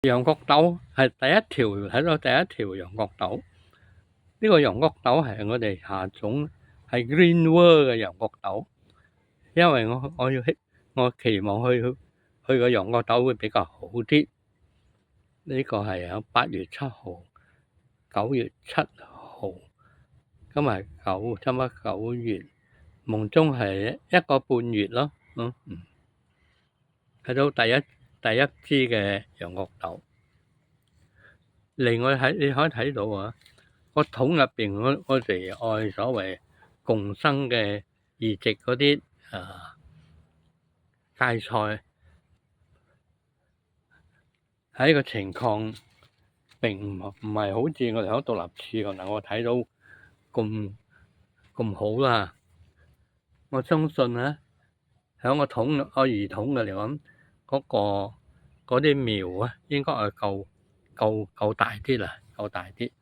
羊角豆係第一條睇到第一條羊角豆，呢個羊角豆係我哋下種係 Green World 嘅羊角豆，因為我期望佢個羊角豆會比較好啲。呢個係喺8月7號、9月7號，今日差唔多9月，夢中係1個半月咯。睇到第一支嘅羊角豆。另外你可以睇到啊，個桶入邊我哋愛所謂共生嘅移植嗰啲芥菜，喺個情況並唔係好似我哋喺獨立處嗱，我睇到咁好啦。我相信咧，喺個兒童嘅嚟講，嗰啲苗啊，應該係夠大啲啦，夠大啲。